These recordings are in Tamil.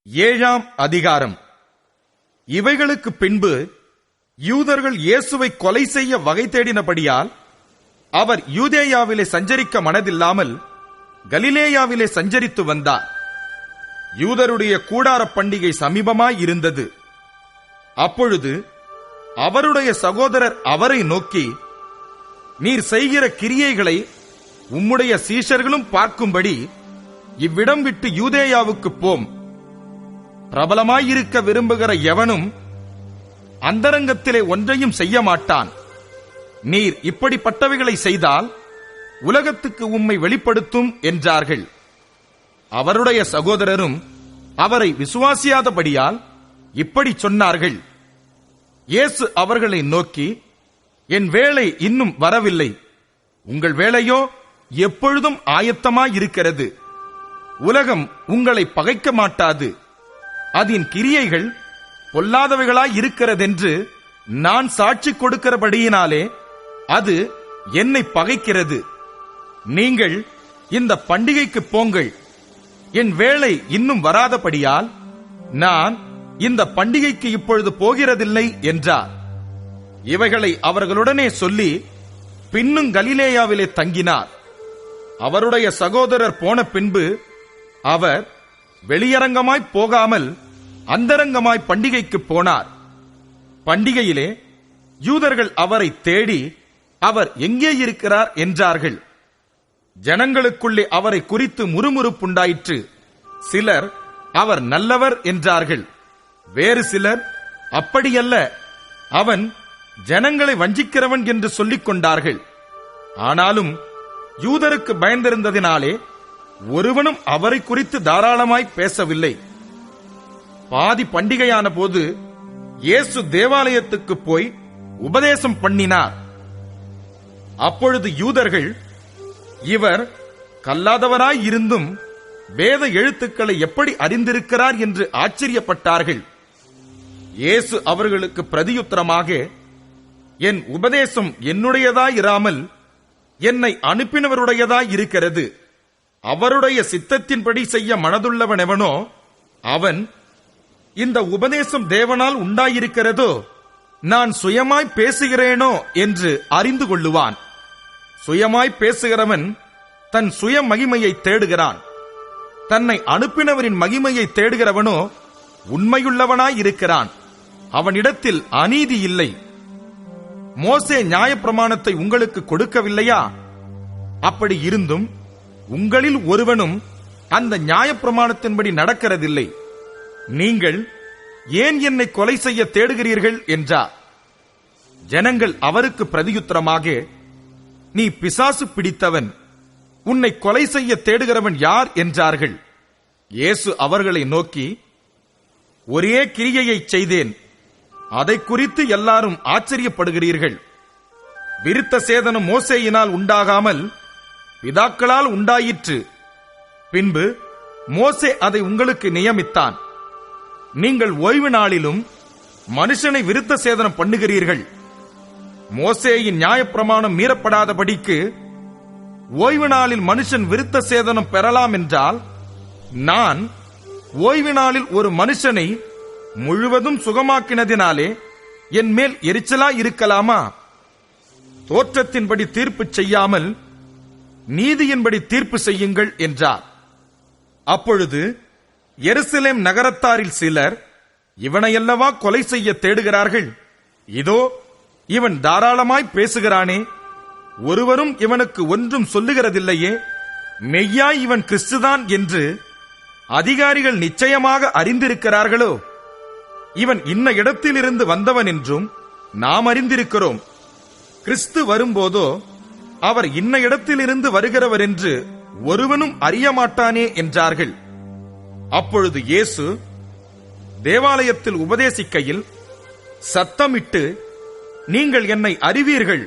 ஏழாம் அதிகாரம். இவைகளுக்கு பின்பு யூதர்கள் இயேசுவை கொலை செய்ய வகை தேடினபடியால் அவர் யூதேயாவிலே சஞ்சரிக்க மனதில்லாமல் கலிலேயாவிலே சஞ்சரித்து வந்தார். யூதருடைய கூடார பண்டிகை சமீபமாய் இருந்தது. அப்பொழுது அவருடைய சகோதரர் அவரை நோக்கி, நீர் செய்கிற கிரியைகளை உம்முடைய சீஷர்களும் பார்க்கும்படி இவ்விடம் விட்டு யூதேயாவுக்கு போம். பிரபலமாயிருக்க விரும்புகிற எவனும் அந்தரங்கத்திலே ஒன்றையும் செய்ய மாட்டான். நீர் இப்படிப்பட்டவைகளை செய்தால் உலகத்துக்கு உம்மை வெளிப்படுத்தும் என்றார்கள். அவருடைய சகோதரரும் அவரை விசுவாசியாதபடியால் இப்படி சொன்னார்கள். இயேசு அவர்களை நோக்கி, என் வேளை இன்னும் வரவில்லை, உங்கள் வேளையோ எப்பொழுதும் ஆயத்தமாயிருக்கிறது. உலகம் உங்களை பகைக்க மாட்டாது. அதன் கிரியைகள் பொல்லாதவைகளாய் இருக்கிறதென்று நான் சாட்சி கொடுக்கிறபடியினாலே அது என்னை பகைக்கிறது. நீங்கள் இந்த பண்டிகைக்கு போங்கள், என் வேளை இன்னும் வராதபடியால் நான் இந்த பண்டிகைக்கு இப்பொழுது போகிறதில்லை என்றார். இவைகளை அவர்களுடனே சொல்லி பின்னும் கலிலேயாவிலே தங்கினார். அவருடைய சகோதரர் போன பின்பு அவர் வெளியரங்கமாய் போகாமல் அந்தரங்கமாய் பண்டிகைக்கு போனார். பண்டிகையிலே யூதர்கள் அவரை தேடி அவர் எங்கே இருக்கிறார் என்றார்கள். ஜனங்களுக்குள்ளே அவரை குறித்து முறுமுறுப்புண்டாயிற்று. சிலர் அவர் நல்லவர் என்றார்கள். வேறு சிலர் அப்படியல்ல, அவன் ஜனங்களை வஞ்சிக்கிறவன் என்று சொல்லிக் கொண்டார்கள். ஆனாலும் யூதருக்கு பயந்திருந்ததினாலே ஒருவனும் அவரை குறித்து தாராளமாய் பேசவில்லை. பாதி பண்டிகையான போது இயேசு தேவாலயத்துக்கு போய் உபதேசம் பண்ணினார். அப்பொழுது யூதர்கள், இவர் கல்லாதவராய் இருந்தும் வேத எழுத்துக்களை எப்படி அறிந்திருக்கிறார் என்று ஆச்சரியப்பட்டார்கள். இயேசு அவர்களுக்கு பிரதியுத்தரமாக, என் உபதேசம் என்னுடையதாயிராமல் என்னை அனுப்பினவருடையதாய் இருக்கிறது. அவருடைய சித்தத்தின்படி செய்ய மனதுள்ளவனெவனோ அவன் இந்த உபதேசம் தேவனால் உண்டாயிருக்கிறதோ நான் சுயமாய் பேசுகிறேனோ என்று அறிந்து கொள்ளுவான். சுயமாய் பேசுகிறவன் தன் சுய மகிமையை தேடுகிறான். தன்னை அனுப்பினவரின் மகிமையை தேடுகிறவனோ உண்மையுள்ளவனாயிருக்கிறான். அவனிடத்தில் அநீதி இல்லை. மோசே நியாயப்பிரமாணத்தை உங்களுக்கு கொடுக்கவில்லையா? அப்படி இருந்தும் உங்களில் ஒருவனும் அந்த நியாயப்பிரமாணத்தின்படி நடக்கிறதில்லை. நீங்கள் ஏன் என்னை கொலை செய்ய தேடுகிறீர்கள் என்றார். ஜனங்கள் அவருக்கு பிரதியுத்தரமாக, நீ பிசாசு பிடித்தவன், உன்னை கொலை செய்ய தேடுகிறவன் யார் என்றார்கள். இயேசு அவர்களை நோக்கி, ஒரே கிரியையை செய்தேன், அதை குறித்து எல்லாரும் ஆச்சரியப்படுகிறீர்கள். விருத்த சேதனம் மோசேயினால் உண்டாகாமல் பிதாக்களால் உண்டாயிற்று. பின்பு மோசே அதை உங்களுக்கு நியமித்தான். நீங்கள் ஓய்வு நாளிலும் மனுஷனை விருத்த சேதனம் பண்ணுகிறீர்கள். மோசேயின் நியாயப்பிரமாணம் மீறப்படாதபடிக்கு ஓய்வு நாளில் மனுஷன் விருத்த சேதனம் பெறலாம் என்றால், நான் ஓய்வு நாளில் ஒரு மனுஷனை முழுவதும் சுகமாக்கினதினாலே என் மேல் எரிச்சலா இருக்கலாமா? தோற்றத்தின்படி தீர்ப்பு செய்யாமல் நீதியின்படி தீர்ப்பு செய்யுங்கள் என்றார். அப்பொழுது எருசலேம் நகரத்தாரில் சிலர், இவனையல்லவா கொலை செய்ய தேடுகிறார்கள்? இதோ இவன் தாராளமாய் பேசுகிறானே, ஒருவரும் இவனுக்கு ஒன்றும் சொல்லுகிறதில்லையே. மெய்யாய் இவன் கிறிஸ்துதான் என்று அதிகாரிகள் நிச்சயமாக அறிந்திருக்கிறார்களோ? இவன் இன்ன இடத்திலிருந்து வந்தவன் என்றும் நாம் அறிந்திருக்கிறோம். கிறிஸ்து வரும்போதோ அவர் இன்ன இடத்திலிருந்து வருகிறவர் என்று ஒருவனும் அறிய மாட்டானே என்றார்கள். அப்பொழுது இயேசு தேவாலயத்தில் உபதேசிக்கையில் சத்தமிட்டு, நீங்கள் என்னை அறிவீர்கள்,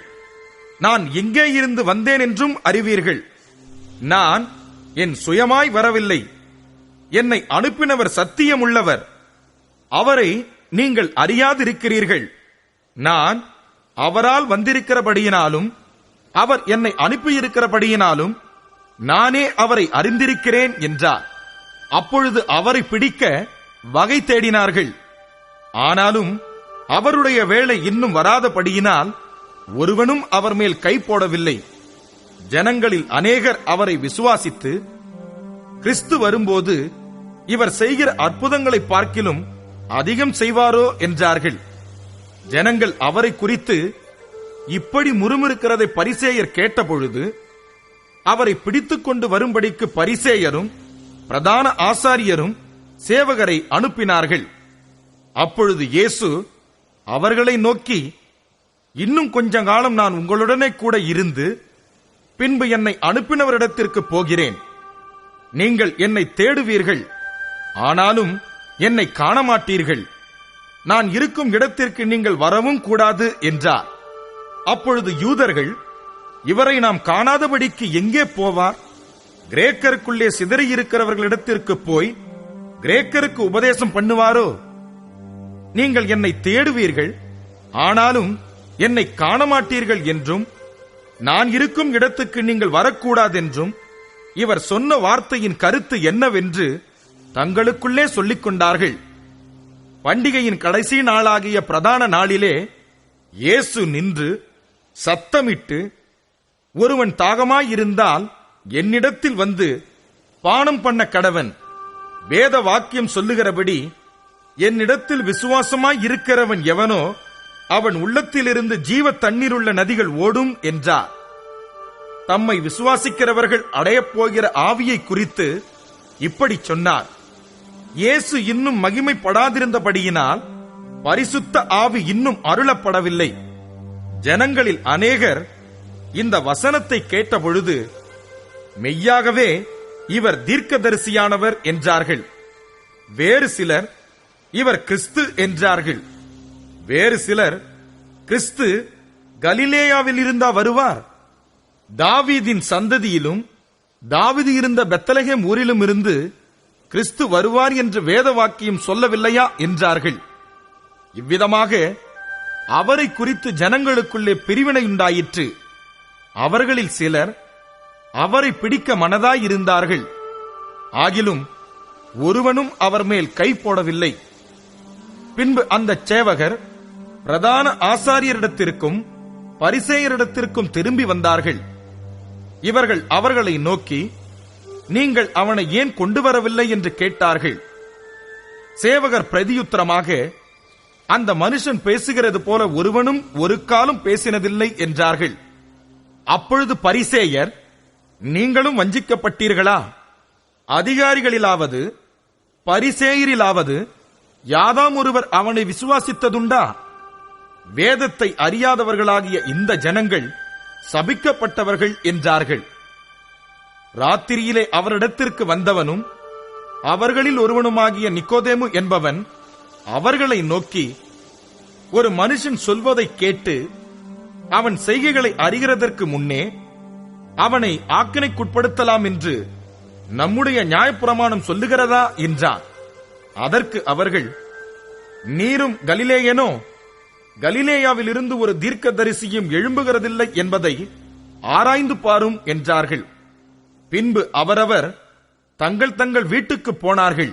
நான் எங்கே இருந்து வந்தேன் என்றும் அறிவீர்கள். நான் என் சுயமாய் வரவில்லை, என்னை அனுப்பினவர் சத்தியமுள்ளவர், அவரை நீங்கள் அறியாதிருக்கிறீர்கள். நான் அவரால் வந்திருக்கிறபடியினாலும் அவர் என்னை அனுப்பியிருக்கிறபடியினாலும் நானே அவரை அறிந்திருக்கிறேன் என்றார். அப்பொழுது அவரை பிடிக்க வகை தேடினார்கள். ஆனாலும் அவருடைய வேளை இன்னும் வராதபடியினால் ஒருவனும் அவர் மேல் கை போடவில்லை. ஜனங்களில் அநேகர் அவரை விசுவாசித்து, கிறிஸ்து வரும்போது இவர் செய்கிற அற்புதங்களை பார்க்கிலும் அதிகம் செய்வாரோ என்றார்கள். ஜனங்கள் அவரை குறித்து இப்படி முறுமுறுக்கிறதை பரிசேயர் கேட்டபொழுது அவரை பிடித்துக் கொண்டு வரும்படிக்கு பரிசேயரும் பிரதான ஆசாரியரும் சேவகரை அனுப்பினார்கள். அப்பொழுது இயேசு அவர்களை நோக்கி, இன்னும் கொஞ்ச காலம் நான் உங்களுடனே கூட இருந்து பின்பு என்னை அனுப்பினவரிடத்திற்கு போகிறேன். நீங்கள் என்னை தேடுவீர்கள், ஆனாலும் என்னை காணமாட்டீர்கள். நான் இருக்கும் இடத்திற்கு நீங்கள் வரவும் கூடாது என்றார். அப்பொழுது யூதர்கள், இவரை நாம் காணாதபடிக்கு எங்கே போவார்? கிரேக்கருக்குள்ளே சிதறியிருக்கிறவர்களிடத்திற்கு போய் கிரேக்கருக்கு உபதேசம் பண்ணுவாரோ? நீங்கள் என்னை தேடுவீர்கள், ஆனாலும் என்னை காணமாட்டீர்கள் என்றும், நான் இருக்கும் இடத்துக்கு நீங்கள் வரக்கூடாதென்றும் இவர் சொன்ன வார்த்தையின் கருத்து என்னவென்று தங்களுக்குள்ளே சொல்லிக் கொண்டார்கள். பண்டிகையின் கடைசி நாளாகிய பிரதான நாளிலே இயேசு நின்று சத்தமிட்டு, ஒருவன் தாகமாயிருந்தால் என்னிடத்தில் வந்து பானம் பண்ண கடவன். வேத வாக்கியம் சொல்லுகிறபடி என்னிடத்தில் விசுவாசமாய் இருக்கிறவன் எவனோ அவன் உள்ளத்திலிருந்து ஜீவ தண்ணீருள்ள நதிகள் ஓடும் என்றார். தம்மை விசுவாசிக்கிறவர்கள் அடையப் போகிற ஆவியை குறித்து இப்படி சொன்னார். இயேசு இன்னும் மகிமைப்படாதிருந்தபடியினால் பரிசுத்த ஆவி இன்னும் அருளப்படவில்லை. ஜனங்களில் அநேகர் இந்த வசனத்தை கேட்டபொழுது, மெய்யாகவே இவர் தீர்க்கதரிசியானவர் என்றார்கள். வேறு சிலர், இவர் கிறிஸ்து என்றார்கள். வேறு சிலர், கிறிஸ்து கலிலேயாவில் இருந்தா வருவார்? தாவீதின் சந்ததியிலும் தாவீது இருந்த பெத்லகேம் ஊரிலும் இருந்து கிறிஸ்து வருவார் என்று வேத வாக்கியம் சொல்லவில்லையா என்றார்கள். இவ்விதமாக அவரை குறித்து ஜனங்களுக்குள்ளே பிரிவினை உண்டாயிற்று. அவர்களில் சிலர் அவரை பிடிக்க மனதாயிருந்தார்கள். ஆகிலும் ஒருவனும் அவர் மேல் கை போடவில்லை. பின்பு அந்த சேவகர் பிரதான ஆசாரியரிடத்திற்கும் பரிசேயரிடத்திற்கும் திரும்பி வந்தார்கள். இவர்கள் அவர்களை நோக்கி, நீங்கள் அவனை ஏன் கொண்டு வரவில்லை என்று கேட்டார்கள். சேவகர் பிரதியுத்தரமாக, அந்த மனுஷன் பேசுகிறது போல ஒருவனும் ஒரு காலம் பேசினதில்லை என்றார்கள். அப்பொழுது பரிசேயர், நீங்களும் வஞ்சிக்கப்பட்டீர்களா? அதிகாரிகளிலாவது பரிசேயரிலாவது யாதாம் ஒருவர் அவனை விசுவாசித்ததுண்டா? வேதத்தை அறியாதவர்களாகிய இந்த ஜனங்கள் சபிக்கப்பட்டவர்கள் என்றார்கள். ராத்திரியிலே அவரிடத்திற்கு வந்தவனும் அவர்களில் ஒருவனுமாகிய நிக்கோதேமு என்பவன் அவர்களை நோக்கி, ஒரு மனுஷன் சொல்வதை கேட்டு அவன் செய்கைகளை அறிகிறதற்கு முன்னே அவனை ஆக்கினைக்குட்படுத்தலாம் என்று நம்முடைய நியாயப்பிரமாணம் சொல்லுகிறதா என்றான். அதற்கு அவர்கள், நீரும் கலிலேயனோ? கலிலேயாவில் இருந்து ஒரு தீர்க்கதரிசியும் எழும்புகிறதில்லை என்பதை ஆராய்ந்து பாரும் என்றார்கள். பின்பு அவரவர் தங்கள் தங்கள் வீட்டுக்கு போனார்கள்.